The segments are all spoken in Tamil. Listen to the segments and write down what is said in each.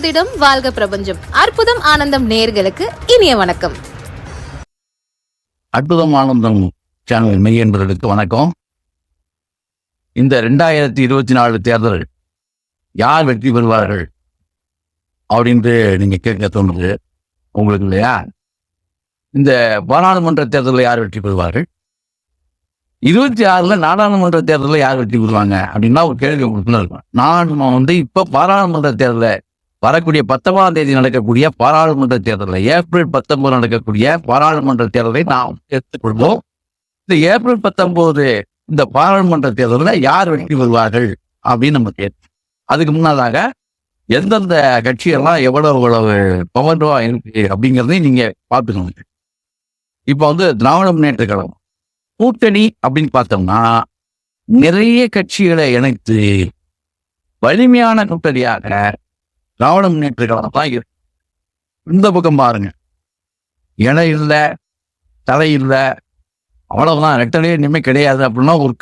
ஜோதிடம் வாழ்க பிரபஞ்சம் அற்புதம் ஆனந்தம் நேயர்களுக்கு இனிய வணக்கம். அற்புதம் ஆனந்தம் சேனல் மெய் என்பவர்களுக்கு வணக்கம். இந்த 2024 தேர்தல் யார் வெற்றி பெறுவார்கள் அப்படின்ட்டு நீங்க கேட்க தோணுது உங்களுக்கு இல்லையா? இந்த பாராளுமன்ற தேர்தலில் யார் வெற்றி பெறுவார்கள், 26 நாடாளுமன்ற தேர்தலில் யார் வெற்றி பெறுவாங்க அப்படின்னா ஒரு கேள்வி உங்களுக்கு இருக்கும். நான் இப்ப பாராளுமன்ற தேர்தலில் வரக்கூடிய 19ஆம் தேதி நடக்கக்கூடிய பாராளுமன்ற தேர்தலில் ஏப்ரல் 19 நடக்கக்கூடிய பாராளுமன்ற தேர்தலை நாம் எடுத்துக்கொள்வோம். இந்த ஏப்ரல் 19 இந்த பாராளுமன்ற தேர்தலில் யார் வெற்றி பெறுவார்கள் அப்படின்னு நம்ம கேட்போம். அதுக்கு முன்னதாக எந்தெந்த கட்சியெல்லாம் எவ்வளவு பவர்வா இருக்கு அப்படிங்கிறதையும் நீங்க பார்த்துக்கணும். இப்போ திராவிட முன்னேற்ற கழகம் கூட்டணி அப்படின்னு பார்த்தோம்னா நிறைய கட்சிகளை இணைத்து வலிமையான கூட்டணியாக திராவிட முன்னேற்ற கழகம் தான் இருக்கு. இந்த பக்கம் பாருங்க, இலை இல்லை, தலை இல்லை, அவ்வளவுதான், ரெட்டலையே இனிமே கிடையாது அப்படின்னா ஒரு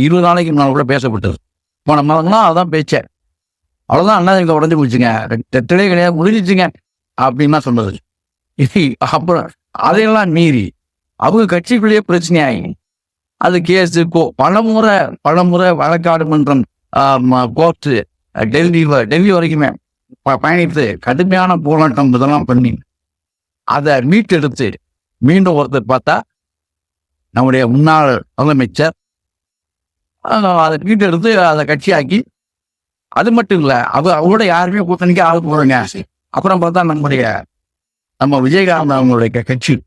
20 நாளைக்கு முன்னால் கூட பேசப்பட்டது. போன மாதம்லாம் அதான் பேச்ச, அவ்வளவுதான், அண்ணா உடஞ்சி போச்சுங்க, ரெட்டலையே கிடையாது, முடிஞ்சிச்சுங்க அப்படின்னா சொன்னது. அப்புறம் அதையெல்லாம் மீறி அவங்க கட்சிக்குள்ளேயே பிரச்சனையாகி அது கேஸு பலமுறை வழக்காடு மன்றம், கோர்ட்டு, டெல்லி வரைக்குமே பயணித்து கடுமையான போராட்டம் இதெல்லாம் பண்ணி அதை மீட்டெடுத்து மீண்டும் ஒருத்தர் பார்த்தா நம்முடைய முன்னாள் முதலமைச்சர் அதை மீட்டெடுத்து அதை கட்சியாக்கி, அது மட்டும் இல்லை, அவரோட யாருமே கூட்டணிக்கு ஆள் போடுங்க. அப்புறம் பார்த்தா நம்ம விஜயகாந்த் அவங்களுடைய கட்சி,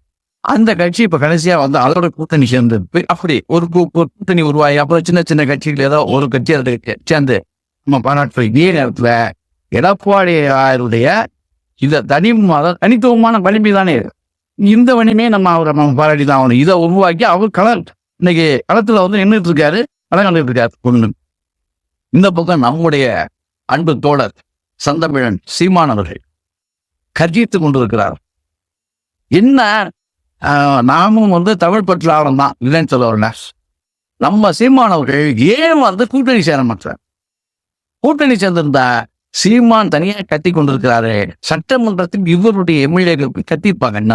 அந்த கட்சி இப்ப கடைசியா அதோட கூட்டணி சேர்ந்து அப்படி ஒரு கூட்டணி உருவாகி அப்புறம் சின்ன சின்ன கட்சிகள் ஏதோ ஒரு கட்சி அதை சேர்ந்து நம்ம பாராட்டு. இதே நேரத்துல எடப்பாடியாருடைய இந்த தனித்துவமான வலிமை தானே, இந்த வலிமையை நம்ம பாராட்டி தான் ஆகணும். இதை உருவாக்கி அவர் இன்னைக்கு களத்துல நின்றுட்டு இருக்காரு, கலந்துட்டு இருக்காரு பொண்ணு. இந்த பக்கம் நம்முடைய அன்பு தோழர் செந்தமிழன் சீமான் அவர்கள் கர்ஜித்து கொண்டிருக்கிறார். என்ன நாமும் தமிழ் பற்றாளம் தான் இல்லைன்னு சொல்ல வரல. நம்ம சீமான் அவர்கள் ஏன் கூட்டணி சேர மாட்டார்? கூட்டணி சேர்ந்திருந்தா சீமான் தனியா கத்தி கொண்டிருக்கிறாரு, சட்டமன்றத்தில் இவருடைய எம்எல்ஏக்கள் கத்திருப்பாங்க. என்ன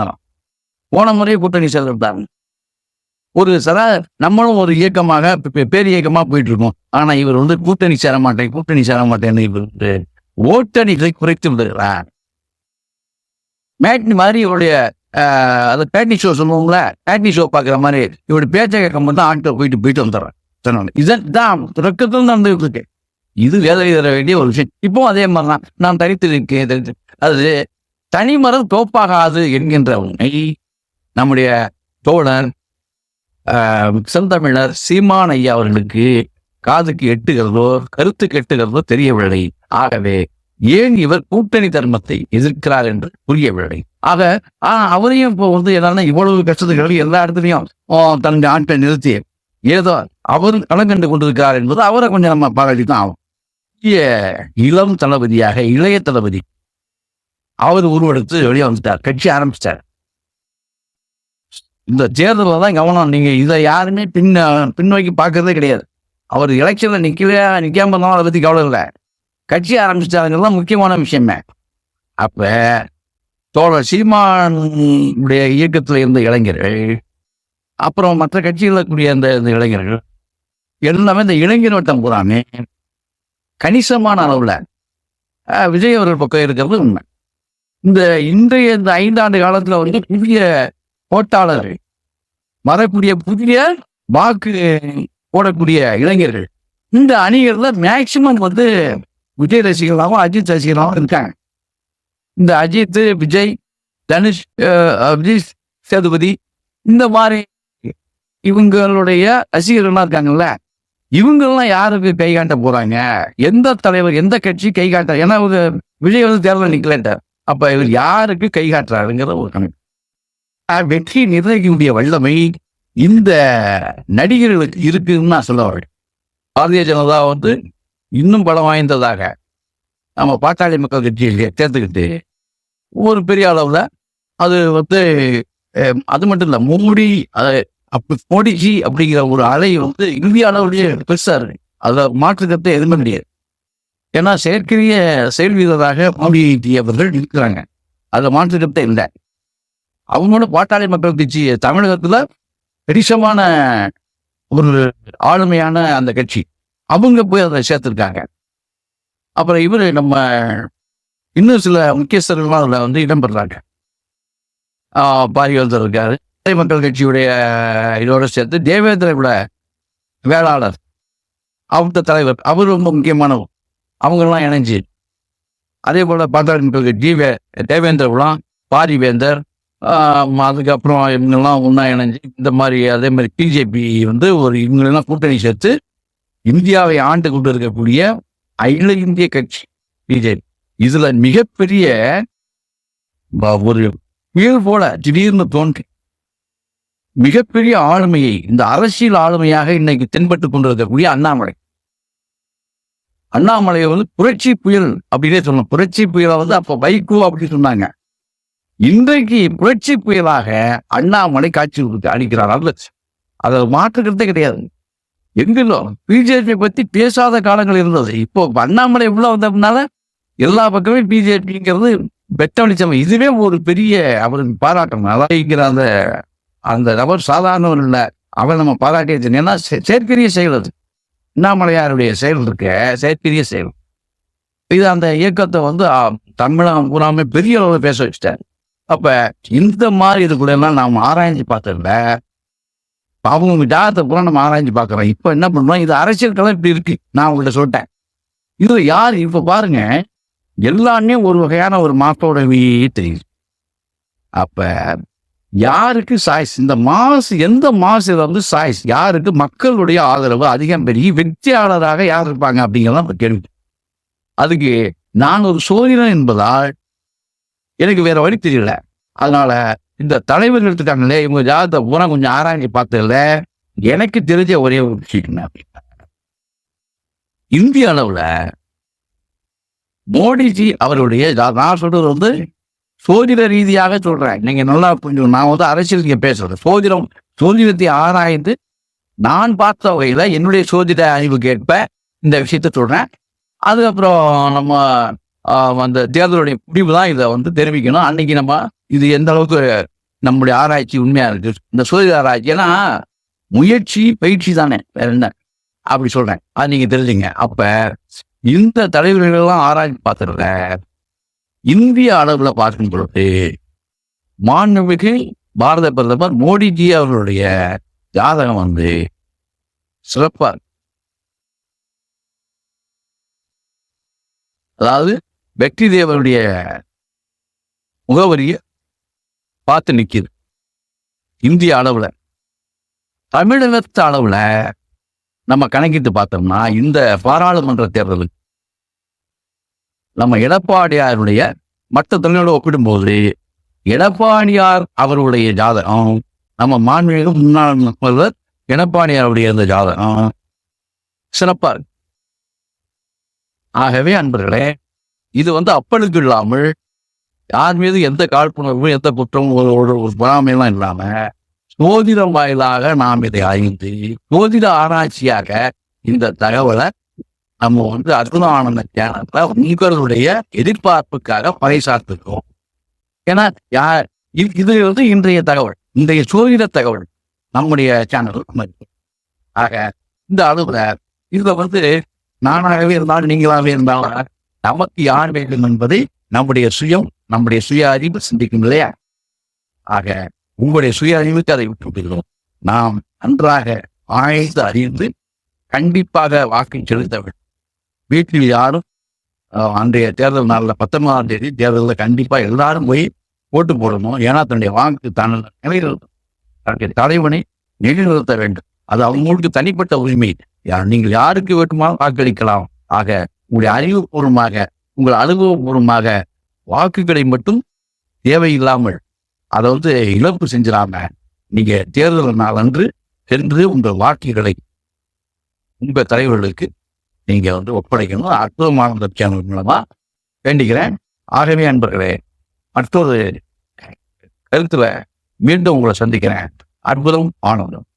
போன முறையே கூட்டணி சேர்ந்திருந்தாங்க. நம்மளும் ஒரு இயக்கமாக பேர் இயக்கமா போயிட்டு இருக்கோம். ஆனா இவர் கூட்டணி சேர மாட்டேன்னு இவர் ஓட்டணிகளை குறைத்து விடுகிறார். மேட்னி மாதிரி இவருடைய பேட்னி ஷோ சொல்லுவோம்ல, பேட்னி ஷோ பார்க்குற மாதிரி இவருடைய பேச்சை கேட்கும் போது தான் ஆட்கள் போயிட்டு வந்துடுறேன். இதுதான் தொடக்கத்தில் நடந்துகிட்டு இருக்கு. இது வேதனை தர வேண்டிய ஒரு விஷயம். இப்போ அதே மாதிரிதான் நான் தனித்து இருக்கேன். அது தனிமரம் தோப்பாகாது என்கின்ற உண்மை நம்முடைய தோழர் செந்தமிழர் சீமான் ஐயா அவர்களுக்கு காதுக்கு எட்டுகிறதோ கருத்துக்கு எட்டுகிறதோ தெரியவில்லை. ஆகவே ஏன் இவர் கூட்டணி தர்மத்தை எதிர்க்கிறார் என்று புரியவில்லை. ஆக அவரையும் இப்போ என்னன்னா இவ்வளவு கஷ்டத்துகள் எல்லா இடத்துலையும் தன்னுடைய ஆட்களை நிறுத்தி ஏதோ அவர் கலங்கண்டு கொண்டிருக்கிறார் என்பது அவரை கொஞ்சம் நம்ம பாராட்டி தான் ஆகும். இளம் தளபதியாக இளைய தளபதி அவர் உருவெடுத்து வெளியே வந்துட்டார், கட்சி ஆரம்பிச்சிட்டார். இந்த தேர்தலில் தான் கவனம். நீங்க இதை யாருமே பின்னோக்கி பார்க்கறதே கிடையாது. அவர் எலெக்ஷன்ல நிக்காம இருந்தாலும் அதை பத்தி கவலை இல்லை, கட்சி ஆரம்பிச்சிட்டாருங்கிறது முக்கியமான விஷயமே. அப்ப தோழர் சீமானுடைய இயக்கத்தில் இருந்த இளைஞர்கள், அப்புறம் மற்ற கட்சியில் இருக்கக்கூடிய இந்த இளைஞர்கள் எல்லாமே இந்த இளைஞர் வட்டம் பூராமே கணிசமான அளவுல விஜய் அவர்கள் பக்கம் இருக்கிறது உண்மை. இந்த 5 ஆண்டு காலத்துல புதிய ஓட்டாளர்கள் வரக்கூடிய புதிய வாக்கு போடக்கூடிய இளைஞர்கள் இந்த அணிகள்ல மேக்சிமம் விஜய் ரசிகர்களாகவும் அஜித் ரசிகர்களாகவும் இருக்காங்க. இந்த அஜித், விஜய், தனுஷ், விஜய் சேதுபதி, இந்த மாதிரி இவங்களுடைய ரசிகர்கள்லாம் இருக்காங்கல்ல, இவங்கெல்லாம் யாருக்கு கை காட்ட போறாங்க? எந்த தலைவர், எந்த கட்சி கை காட்ட? ஏன்னா விஜய் தேர்தல் நிக்கலட்டார். அப்ப இவர் யாருக்கு கை காட்டுறாருங்கிற ஒரு கணக்கு. வெற்றி நிர்ணயிக்கக்கூடிய வல்லமை இந்த நடிகர்களுக்கு இருக்குன்னு நான் சொல்ல வரேன். பாரதிய ஜனதா இன்னும் பலம் வாய்ந்ததாக நம்ம பாட்டாளி மக்கள் கட்சியை சேர்த்துக்கிட்டு ஒரு பெரிய அளவுல அது அது மட்டும் இல்லை, மோடிஜி அப்படிங்கிற ஒரு அலை இந்திய அளவுலயே பெருசா இருக்கு. அதை மாற்றுக்கிறத எதுவுமே முடியாது. ஏன்னா செயற்கரிய செயல் வீரராக மோடி அவர்கள் இருக்கிறாங்க. அதுல மாற்றுக்கருத்தே இல்லை. அவங்களோட பாட்டாளி மக்கள் கட்சி தமிழகத்துல பெரிசமான ஒரு ஆளுமையான அந்த கட்சி, அவங்க போய் அதை சேர்த்திருக்காங்க. அப்புறம் இவரு நம்ம இன்னும் சில முக்கியஸ்தர்கள்லாம் அதுல வந்து இடம்பெறாங்க. பாரிவேந்தர் இருக்காரு, மக்கள் கட்சியுடைய இதோட சேர்த்து தேவேந்திர கூட வேளாளர் அவங்க தலைவர், அவர் ரொம்ப முக்கியமானவர். அவங்கெல்லாம் இணைஞ்சு அதே போல பாட்டாளி மக்கள் கட்சி தேவேந்திர குலம், பாரிவேந்தர், அதுக்கப்புறம் இவங்கெல்லாம் ஒன்றா இணைஞ்சு இந்த மாதிரி அதே மாதிரி பிஜேபி வந்து ஒரு இவங்களெல்லாம் கூட்டணி சேர்த்து இந்தியாவை ஆண்டு கொண்டு இருக்கக்கூடிய அகில இந்திய கட்சி பிஜேபி. இதுல மிகப்பெரிய ஒரு புயல் போல திடீர்னு தோன்றி மிகப்பெரிய ஆளுமையை, இந்த அரசியல் ஆளுமையாக இன்னைக்கு தென்பட்டு கொண்டிருக்கக்கூடிய அண்ணாமலையை வந்து புரட்சி புயல் அப்படின்னே சொல்லணும். புரட்சி புயலை வந்து அப்போ வைகோ அப்படி சொன்னாங்க. இன்றைக்கு புரட்சி புயலாக அண்ணாமலை காட்சி அளிக்கிறார். அதை மாற்றுக்கிறதே கிடையாது. எங்கிலும் பிஜேபி பத்தி பேசாத காலங்கள் இருந்தது. இப்போ அண்ணாமலை உள்ள வந்ததுனால எல்லா பக்கமே பிஜேபிங்கிறது வெட்ட வெளிச்சம். இதுவே ஒரு பெரிய அவருக்கு பாராட்டம். அதாங்கிற அந்த நபர் சாதாரணவர் இல்லை, அவர் நம்ம பாராட்டிய. ஏன்னா செயற்கரிய செயல் அது. அண்ணாமலையாருடைய செயல் இருக்க செயற்கரிய செயல். இது அந்த இயக்கத்தை வந்து தமிழகம் பூராமே பெரிய அளவில் பேச வச்சுட்டார். அப்ப இந்த மாதிரி இதுக்குள்ளெல்லாம் நாம் ஆராய்ச்சி பார்த்ததில்ல. அவங்க ஜாதகத்தை பூரா நம்ம ஆராய்ச்சி பார்க்குறோம். இப்போ என்ன பண்ணுறோம், இது அரசியல் கலை இப்படி இருக்கு. நான் உங்கள்கிட்ட சொல்லிட்டேன். இது யார் இப்போ பாருங்க, எல்லாமே ஒரு வகையான ஒரு மாற்றோடவே தெரியுது. அப்ப யாருக்கு சாய்ஸ், இந்த மாசு எந்த மாசு வந்து சாய்ஸ், யாருக்கு மக்களுடைய ஆதரவு அதிகம் பெருகி வெற்றியாளராக யார் இருப்பாங்க அப்படிங்கிறதான் கேள்வி. அதுக்கு நான் ஒரு சோதிடன் என்பதால் எனக்கு வேற வழி தெரியல. அதனால இந்த தலைவர்கள் இருக்காங்களே, இவங்க ஜாதகத்தை பூரா கொஞ்சம் ஆராய்ச்சி பார்த்ததில்ல. எனக்கு தெரிஞ்ச ஒரே ஒரு விஷயம் அப்படின்னா, இந்திய அளவுல மோடிஜி அவருடைய, நான் சொல்றது வந்து சோதிட ரீதியாக சொல்றேன், நீங்க நல்லா கொஞ்சம், நான் வந்து அரசியல் பேசுறேன். சோதிடத்தை ஆராய்ந்து நான் பார்த்த வகையில என்னுடைய சோதிட அறிவுக்கு ஏற்ப இந்த விஷயத்த சொல்றேன். அதுக்கப்புறம் நம்ம அந்த தேர்தலுடைய முடிவு தான் இதை வந்து தெரிவிக்கணும். அன்னைக்கு நம்ம இது எந்த அளவுக்கு நம்முடைய ஆராய்ச்சி உண்மையா இருக்கு, இந்த சோதிட ஆராய்ச்சி. ஏன்னா முயற்சி பயிற்சி தானே, வேற என்ன, அப்படி சொல்றேன். அது நீங்க தெரிஞ்சுங்க. அப்ப இந்த தலைவர்களெல்லாம் ஆராய்ச்சி பார்த்துருக்க இந்திய அளவுல பார்க்கும் பொழுது மாண்புமிகு பாரத பிரதமர் மோடிஜி அவர்களுடைய ஜாதகம் வந்து சிறப்பா, அதாவது வெற்றி தேவனுடைய முகவரியை பார்த்து நிற்கிது. இந்திய அளவுல, தமிழகத்து அளவுல நம்ம கணக்கிட்டு பார்த்தோம்னா இந்த பாராளுமன்ற தேர்தலுக்கு நம்ம எடப்பாடியாருடைய மற்ற தலைவரோடு ஒப்பிடும்போது எடப்பாடியார் அவருடைய ஜாதகம், நம்ம மாண்புமிகு முன்னாள் முதல்வர் எடப்பாடியாருடைய இந்த ஜாதகம் சிறப்பா இருக்கு. ஆகவே அன்பர்களே, இது வந்து அப்பளுக்கு இல்லாமல் யார் மீது எந்த காழ்ப்புணர்வும் எந்த குற்றமும் ஒரு பொறாமையெல்லாம் இல்லாம சோதிடம் வாயிலாக நாம் இதை அறிந்து சோதிட ஆராய்ச்சியாக இந்த தகவலை நம்ம வந்து அற்புத ஆனந்த சேனல்ல உங்களுடைய எதிர்பார்ப்புக்காக பறைசாற்றுகிறோம். ஏன்னா இது வந்து இன்றைய தகவல், இன்றைய சோதிட தகவல் நம்முடைய சேனல். ஆக இந்த அளவுல இதுல வந்து நானாகவே இருந்தாலும் நீங்களாகவே இருந்தாலும் நமக்கு யார் வேண்டும் என்பதை நம்முடைய சுய அறிவு சிந்திக்கும் இல்லையா? ஆக உங்களுடைய சுய அறிவுக்கு அதை விட்டு விடுகிறோம். நாம் நன்றாக ஆய்ந்து அறிந்து கண்டிப்பாக வாக்கு செலுத்த வேண்டும். வீட்டில் யாரும் அன்றைய தேர்தல் நாளில் 19ஆம் தேதி தேர்தலில் கண்டிப்பா எல்லாரும் போய் ஓட்டு போடணும். ஏன்னா தன்னுடைய வாக்கு தன்னுடைய தலைவனை நிலைநிறுத்த வேண்டும். அது அவங்களுக்கு தனிப்பட்ட உரிமை. நீங்கள் யாருக்கு வேண்டுமானால் வாக்களிக்கலாம். ஆக உங்களுடைய அறிவுபூர்வமாக, உங்கள் அனுபவபூர்வமாக வாக்குகளை மட்டும் தேவையில்லாமல் அதை வந்து இழப்பு செஞ்சிடாம நீங்க தேர்தல் நாள் அன்று சென்று உங்கள் வாக்குகளை உங்கள் தலைவர்களுக்கு நீங்க வந்து ஒப்படைக்கணும். அற்புதமான சேனல் மூலமா வேண்டிக்கிறேன். ஆகவே அன்பர்களே, மற்றொரு கருத்துல மீண்டும் உங்களை சந்திக்கிறேன். அற்புதம், ஆனந்தம்.